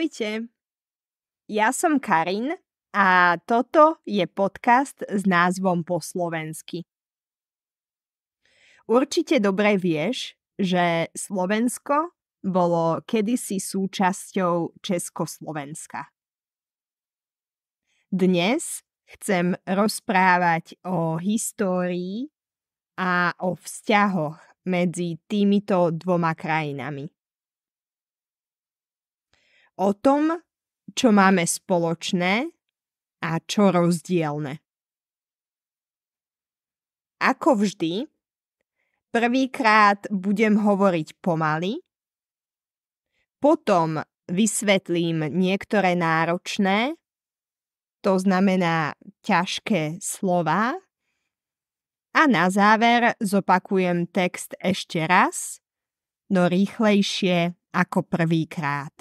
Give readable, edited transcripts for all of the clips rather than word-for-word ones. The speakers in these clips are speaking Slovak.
Ahojte, ja som Karin a toto je podcast s názvom Po slovensky. Určite dobre vieš, že Slovensko bolo kedysi súčasťou Československa. Dnes chcem rozprávať o histórii a o vzťahoch medzi týmito dvoma krajinami. O tom, čo máme spoločné a čo rozdielne. Ako vždy, prvýkrát budem hovoriť pomaly, potom vysvetlím niektoré náročné, to znamená ťažké slová, a na záver zopakujem text ešte raz, no rýchlejšie ako prvýkrát.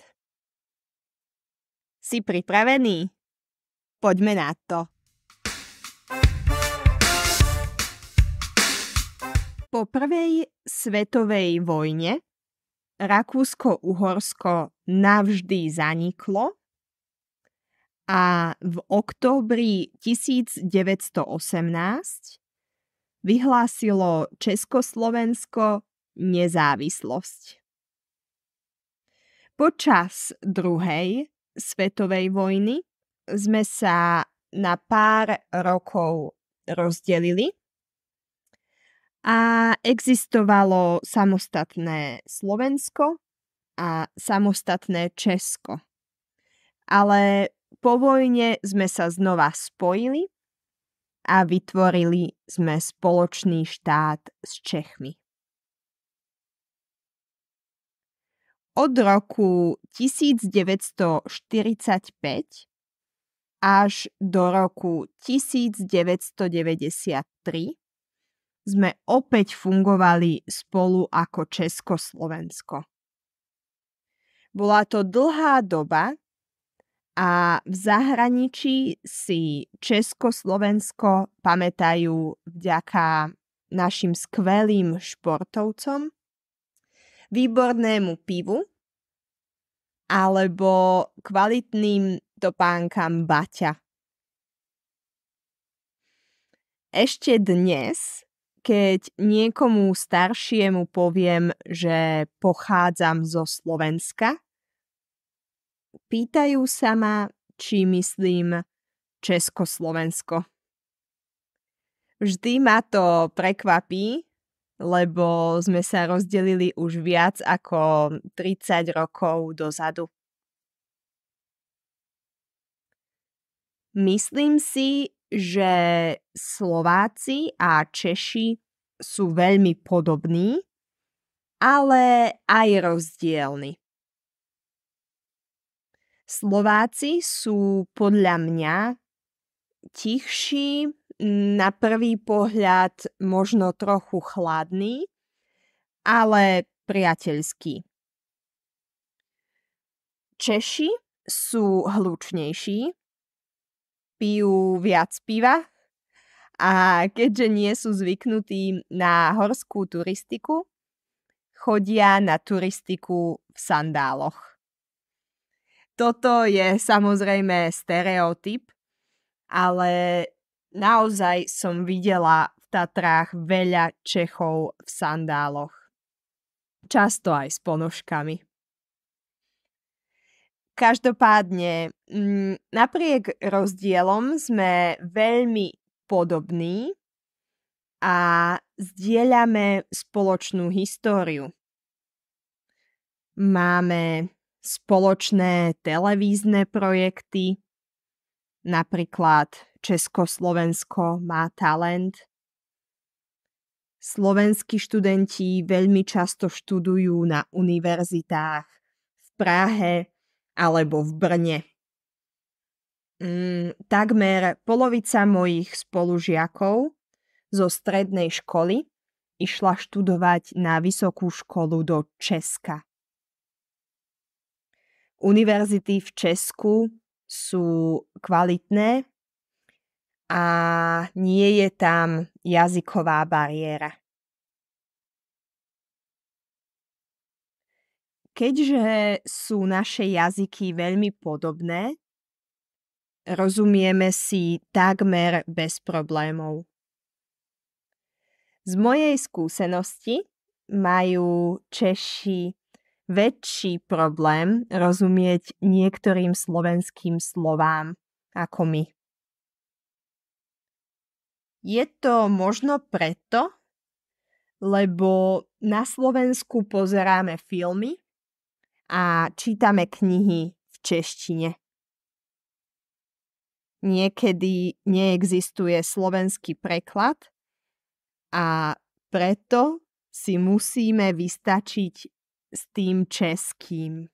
Si pripravený? Poďme na to. Po prvej svetovej vojne Rakúsko-Uhorsko navždy zaniklo a v októbri 1918 vyhlásilo Československo nezávislosť. Počas druhej svetovej vojny sme sa na pár rokov rozdelili a existovalo samostatné Slovensko a samostatné Česko. Ale po vojne sme sa znova spojili a vytvorili sme spoločný štát s Čechmi. Od roku 1945 až do roku 1993 sme opäť fungovali spolu ako Československo. Bola to dlhá doba a v zahraničí si Československo pamätajú vďaka našim skvelým športovcom, výbornému pivu alebo kvalitným topánkam Baťa. Ešte dnes, keď niekomu staršiemu poviem, že pochádzam zo Slovenska, pýtajú sa ma, či myslím Československo. Vždy ma to prekvapí, lebo sme sa rozdelili už viac ako 30 rokov dozadu. Myslím si, že Slováci a Češi sú veľmi podobní, ale aj rozdielni. Slováci sú podľa mňa tichší, na prvý pohľad možno trochu chladný, ale priateľský. Češi sú hlučnejší, pijú viac piva a keďže nie sú zvyknutí na horskú turistiku, chodia na turistiku v sandáloch. Toto je samozrejme stereotyp, ale naozaj som videla v Tatrách veľa Čechov v sandáloch. Často aj s ponožkami. Každopádne, napriek rozdielom sme veľmi podobní a zdieľame spoločnú históriu. Máme spoločné televízne projekty, napríklad Československo má talent. Slovenskí študenti veľmi často študujú na univerzitách v Prahe alebo v Brne. Takmer polovica mojich spolužiakov zo strednej školy išla študovať na vysokú školu do Česka. Univerzity v Česku sú kvalitné a nie je tam jazyková bariéra. Keďže sú naše jazyky veľmi podobné, rozumieme si takmer bez problémov. Z mojej skúsenosti majú Češi väčší problém rozumieť niektorým slovenským slovám ako my. Je to možno preto, lebo na Slovensku pozeráme filmy a čítame knihy v češtine. Niekedy neexistuje slovenský preklad a preto si musíme vystačiť s tým českým.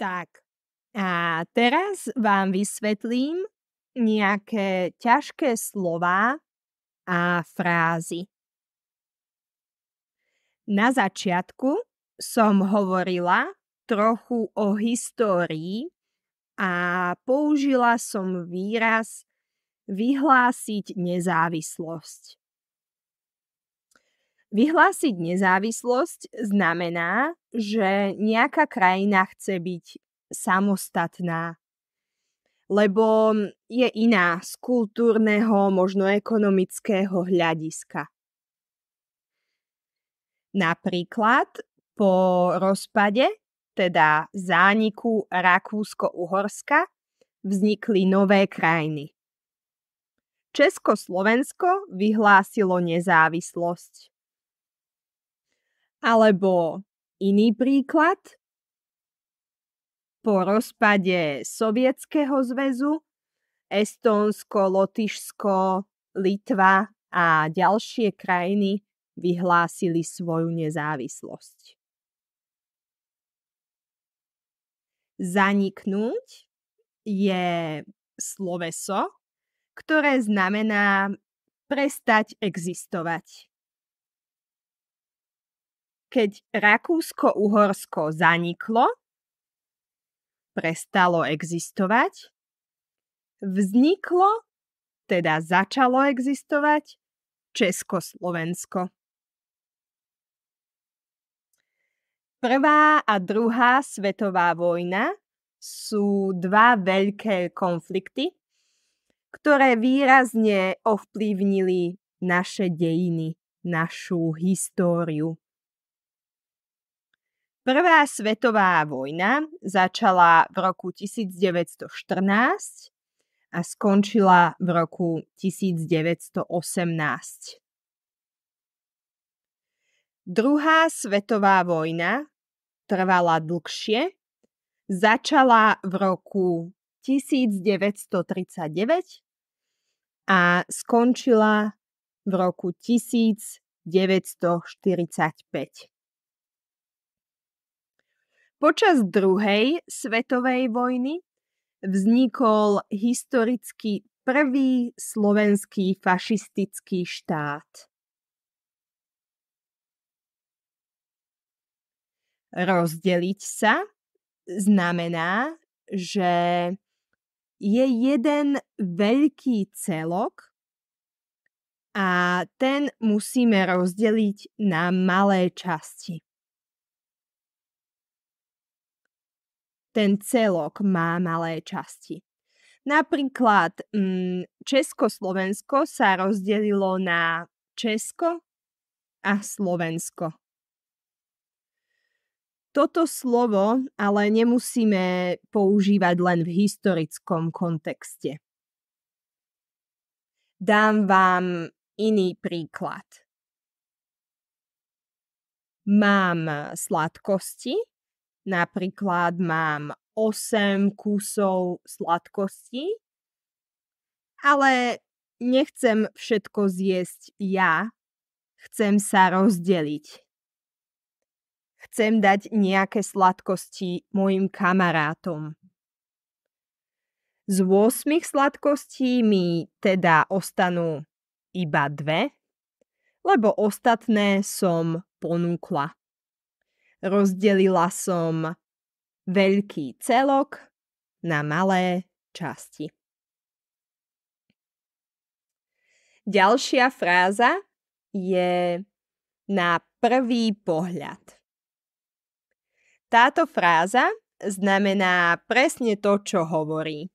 Tak, a teraz vám vysvetlím nejaké ťažké slová a frázy. Na začiatku som hovorila trochu o histórii a použila som výraz vyhlásiť nezávislosť. Vyhlásiť nezávislosť znamená, že nejaká krajina chce byť samostatná, lebo je iná z kultúrneho, možno ekonomického hľadiska. Napríklad po rozpade, teda zániku Rakúsko-Uhorska, vznikli nové krajiny. Československo vyhlásilo nezávislosť. Alebo iný príklad. Po rozpade Sovietskeho zväzu Estónsko, Lotyšsko, Litva a ďalšie krajiny vyhlásili svoju nezávislosť. Zaniknúť je sloveso, ktoré znamená prestať existovať. Keď Rakúsko-Uhorsko zaniklo, prestalo existovať, vzniklo, teda začalo existovať, Československo. Prvá a druhá svetová vojna sú dva veľké konflikty, ktoré výrazne ovplyvnili naše dejiny, našu históriu. Prvá svetová vojna začala v roku 1914 a skončila v roku 1918. Druhá svetová vojna trvala dlhšie, začala v roku 1939 a skončila v roku 1945. Počas druhej svetovej vojny vznikol historicky prvý slovenský fašistický štát. Rozdeliť sa znamená, že je jeden veľký celok a ten musíme rozdeliť na malé časti. Ten celok má malé časti. Napríklad Československo sa rozdelilo na Česko a Slovensko. Toto slovo ale nemusíme používať len v historickom kontexte. Dám vám iný príklad. Mám sladkosti, napríklad mám 8 kusov sladkostí, ale nechcem všetko zjesť ja, chcem sa rozdeliť. Chcem dať nejaké sladkosti mojim kamarátom. Z 8 sladkostí mi teda ostanú iba 2, lebo ostatné som ponúkla. Rozdelila som veľký celok na malé časti. Ďalšia fráza je na prvý pohľad. Táto fráza znamená presne to, čo hovorí.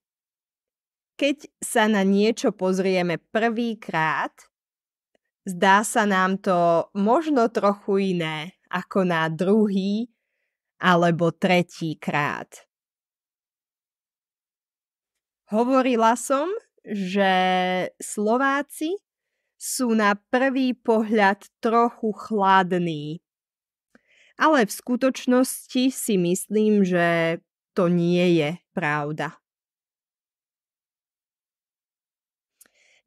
Keď sa na niečo pozrieme prvýkrát, zdá sa nám to možno trochu iné ako na druhý alebo tretí krát. Hovorila som, že Slováci sú na prvý pohľad trochu chladní. Ale v skutočnosti si myslím, že to nie je pravda.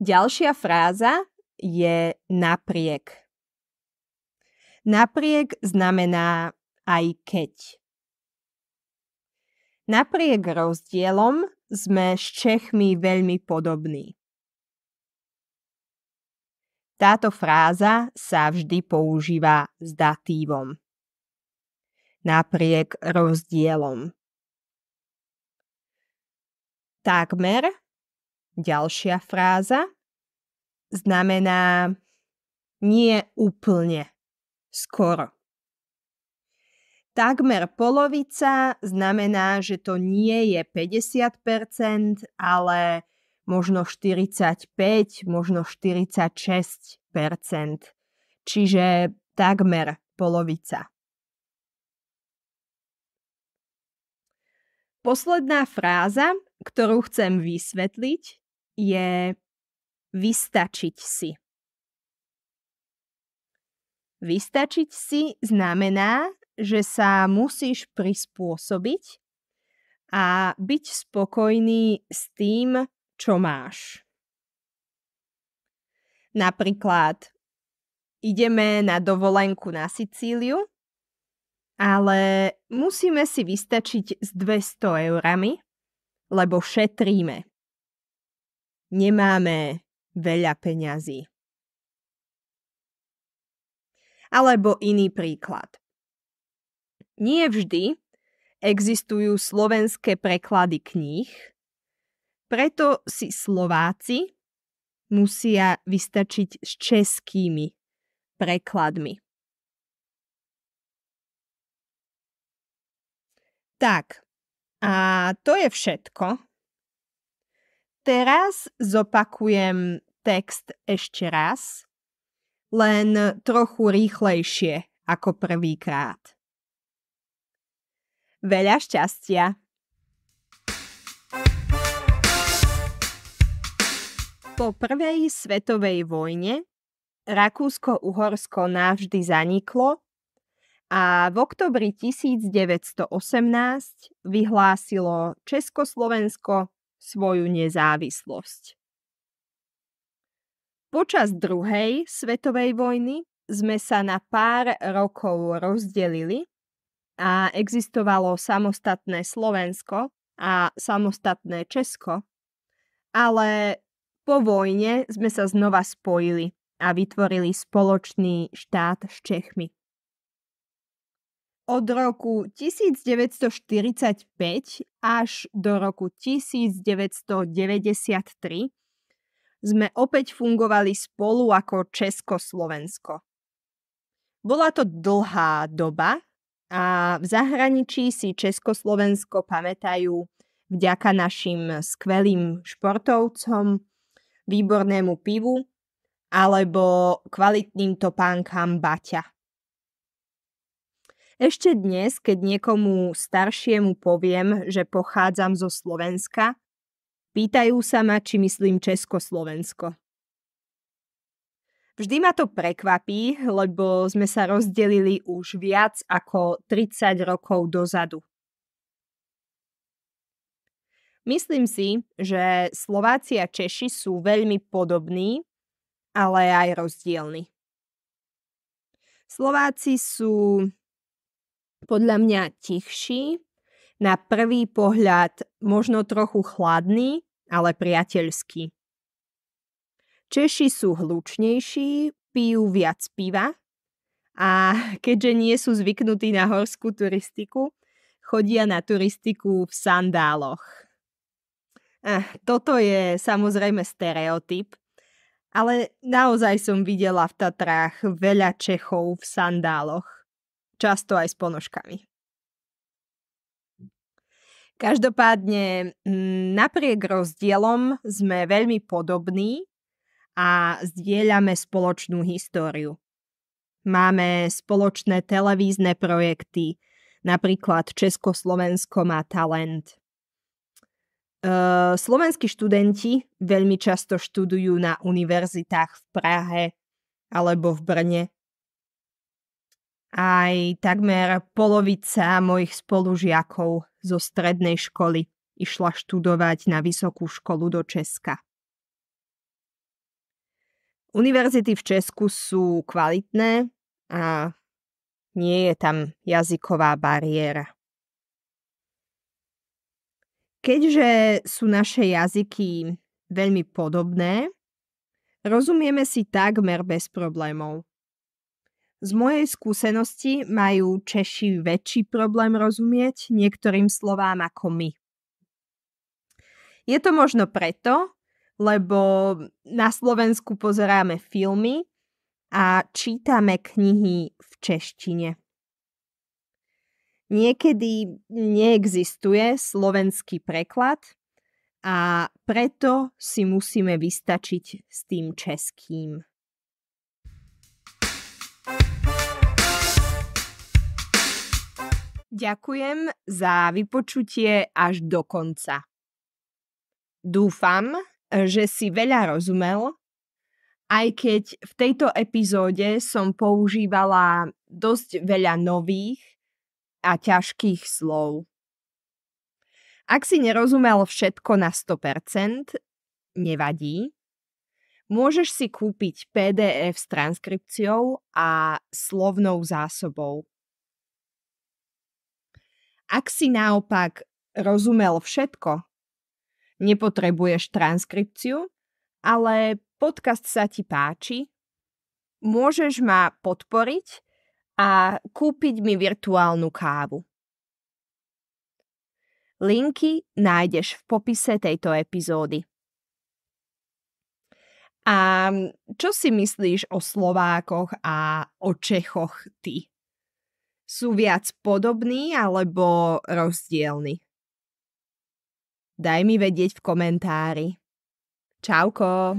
Ďalšia fráza je napriek. Napriek znamená aj keď. Napriek rozdielom sme s Čechmi veľmi podobní. Táto fráza sa vždy používa s datívom. Napriek rozdielom. Takmer, ďalšia fráza, znamená nie úplne, skoro. Takmer polovica znamená, že to nie je 50%, ale možno 45, možno 46%. Čiže takmer polovica. Posledná fráza, ktorú chcem vysvetliť, je vystačiť si. Vystačiť si znamená, že sa musíš prispôsobiť a byť spokojný s tým, čo máš. Napríklad, ideme na dovolenku na Sicíliu, ale musíme si vystačiť s 200 eurami, lebo šetríme. Nemáme veľa peňazí. Alebo iný príklad. Nie vždy existujú slovenské preklady kníh, preto si Slováci musia vystačiť s českými prekladmi. Tak, a to je všetko. Teraz zopakujem text ešte raz, len trochu rýchlejšie ako prvýkrát. Veľa šťastia! Po prvej svetovej vojne Rakúsko-Uhorsko navždy zaniklo a v októbri 1918 vyhlásilo Československo svoju nezávislosť. Počas druhej svetovej vojny sme sa na pár rokov rozdelili a existovalo samostatné Slovensko a samostatné Česko, ale po vojne sme sa znova spojili a vytvorili spoločný štát s Čechmi. Od roku 1945 až do roku 1993 sme opäť fungovali spolu ako Československo. Bola to dlhá doba a v zahraničí si Československo pamätajú vďaka našim skvelým športovcom, výbornému pivu alebo kvalitným topánkam Baťa. Ešte dnes, keď niekomu staršiemu poviem, že pochádzam zo Slovenska, pýtajú sa ma, či myslím Československo. Vždy ma to prekvapí, lebo sme sa rozdelili už viac ako 30 rokov dozadu. Myslím si, že Slováci a Češi sú veľmi podobní, ale aj rozdielni. Slováci sú podľa mňa tichší, na prvý pohľad možno trochu chladný, ale priateľský. Češi sú hlučnejší, pijú viac piva a keďže nie sú zvyknutí na horskú turistiku, chodia na turistiku v sandáloch. Toto je samozrejme stereotyp, Ale naozaj som videla v Tatrách veľa Čechov v sandáloch. Často aj s ponožkami. Každopádne, napriek rozdielom sme veľmi podobní a zdieľame spoločnú históriu. Máme spoločné televízne projekty, napríklad Československo má talent. Slovenskí študenti veľmi často študujú na univerzitách v Prahe alebo v Brne. Aj takmer polovica mojich spolužiakov zo strednej školy išla študovať na vysokú školu do Česka. Univerzity v Česku sú kvalitné a nie je tam jazyková bariéra. Keďže sú naše jazyky veľmi podobné, rozumieme si takmer bez problémov. Z mojej skúsenosti majú Češi väčší problém rozumieť niektorým slovám ako my. Je to možno preto, lebo na Slovensku pozeráme filmy a čítame knihy v češtine. Niekedy neexistuje slovenský preklad a preto si musíme vystačiť s tým českým. Ďakujem za vypočutie až do konca. Dúfam, že si veľa rozumel, aj keď v tejto epizóde som používala dosť veľa nových a ťažkých slov. Ak si nerozumel všetko na 100%, nevadí. Môžeš si kúpiť PDF s transkripciou a slovnou zásobou. Ak si naopak rozumel všetko, nepotrebuješ transkripciu, ale podcast sa ti páči, môžeš ma podporiť a kúpiť mi virtuálnu kávu. Linky nájdeš v popise tejto epizódy. A čo si myslíš o Slovákoch a o Čechoch ty? Sú viac podobní alebo rozdielni? Daj mi vedieť v komentári. Čauko!